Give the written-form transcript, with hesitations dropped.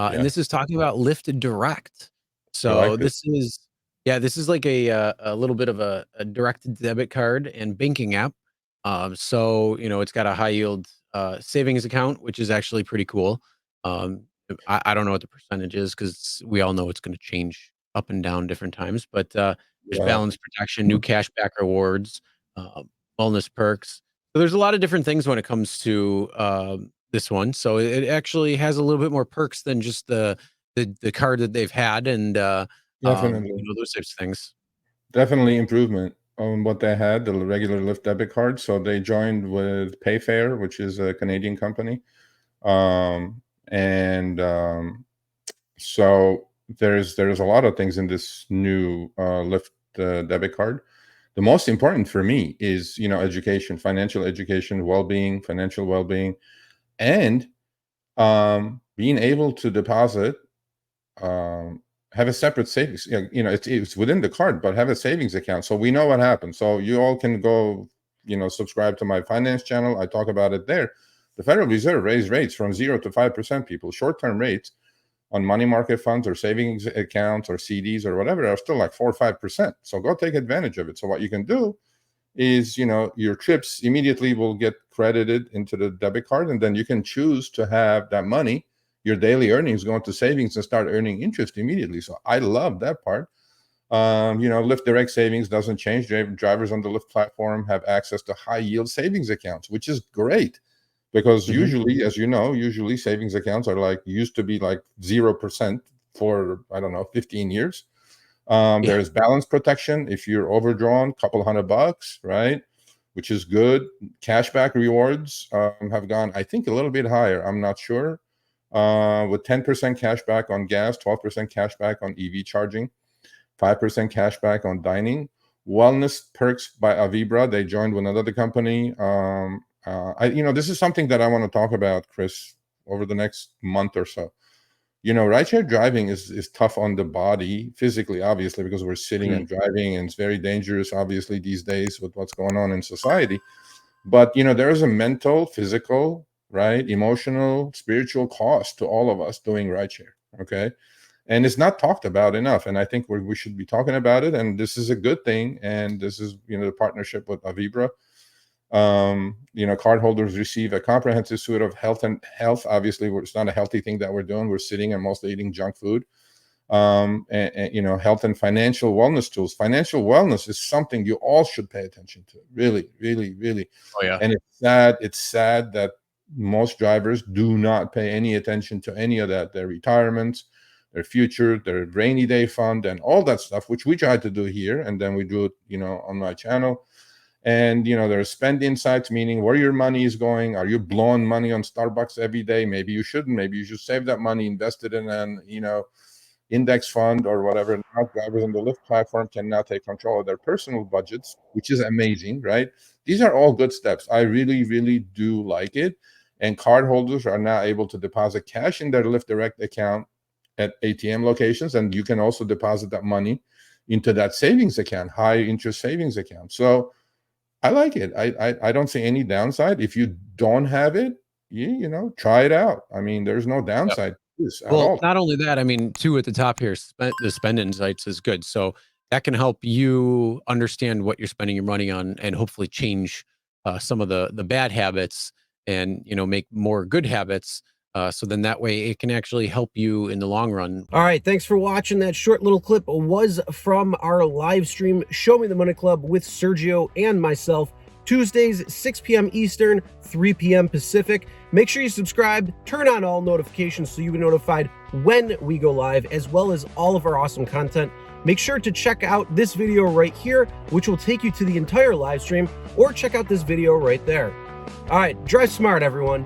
And Yeah, this is talking about Lyft Direct. I So like this. this is, yeah, this is like a little bit of a direct debit card and banking app. So it's got a high yield savings account, which is actually pretty cool. Um, I don't know what the percentage is because we all know it's going to change up and down different times. But there's Yeah, balance protection, new cashback rewards, uh, wellness perks. So there's a lot of different things when it comes to this one. So it actually has a little bit more perks than just the card that they've had, and definitely. those types of things. Definitely improvement on what they had, the regular Lyft debit card. So they joined with Payfare, which is a Canadian company. And so there's a lot of things in this new Lyft debit card. The most important for me is, education, financial education, well-being, financial well-being, and being able to deposit, have a separate savings. It's within the card, but have a savings account so we know what happens. So you all can go, subscribe to my finance channel. I talk about it there. The Federal Reserve raised rates from 0 to 5%. People, short-term rates on money market funds or savings accounts or CDs or whatever are still like 4 or 5%. So go take advantage of it. So what you can do is, your trips immediately will get credited into the debit card, and then you can choose to have that money, your daily earnings, go into savings and start earning interest immediately. So I love that part. Lyft Direct Savings doesn't change. Drivers on the Lyft platform have access to high yield savings accounts, which is great because Mhm. usually, as usually savings accounts are used to be like 0% for, I don't know, 15 years. Yeah. There's balance protection if you're overdrawn, couple $100, right? Which is good. Cashback rewards have gone, I think, a little bit higher. I'm not sure. With 10% cashback on gas, 12% cashback on EV charging, 5% cashback on dining. Wellness perks by Avibra. They joined with another company. This is something that I want to talk about, Chris, over the next month or so. Rideshare driving is tough on the body physically, obviously, because we're sitting Mm. and driving, and it's very dangerous, obviously, these days with what's going on in society. But there is a mental, physical, right, emotional, spiritual cost to all of us doing rideshare. Okay, and it's not talked about enough. And I think we should be talking about it. And this is a good thing. And this is the partnership with Avibra. Cardholders receive a comprehensive suite of health. Obviously, it's not a healthy thing that we're doing. We're sitting and mostly eating junk food. Health and financial wellness tools. Financial wellness is something you all should pay attention to. Really, really, really. Oh yeah. And it's sad. It's sad that most drivers do not pay any attention to any of that. Their retirements, their future, their rainy day fund, and all that stuff, which we try to do here, and then we do it, on my channel. And there's spend insights, meaning where your money is going. Are you blowing money on Starbucks every day? Maybe you shouldn't. Maybe you should save that money, invest it in an index fund or whatever. Now drivers on the Lyft platform can now take control of their personal budgets, which is amazing, right? These are all good steps. I really, really do like it. And cardholders are now able to deposit cash in their Lyft Direct account at ATM locations, and you can also deposit that money into that savings account, high interest savings account. So I like it. I don't see any downside. If you don't have it, try it out. I mean, there's no Yep. downside to this at Well, all. not only that, I mean, too, at the top here, the spend insights is good. So that can help you understand what you're spending your money on, and hopefully change some of the bad habits, and make more good habits. So then that way it can actually help you in the long run. All right, thanks for watching. That short little clip was from our live stream, Show Me the Money Club with Sergio and myself. Tuesdays, 6 p.m. Eastern, 3 p.m. Pacific. Make sure you subscribe, turn on all notifications so you'll be notified when we go live, as well as all of our awesome content. Make sure to check out this video right here, which will take you to the entire live stream, or check out this video right there. All right, drive smart, everyone.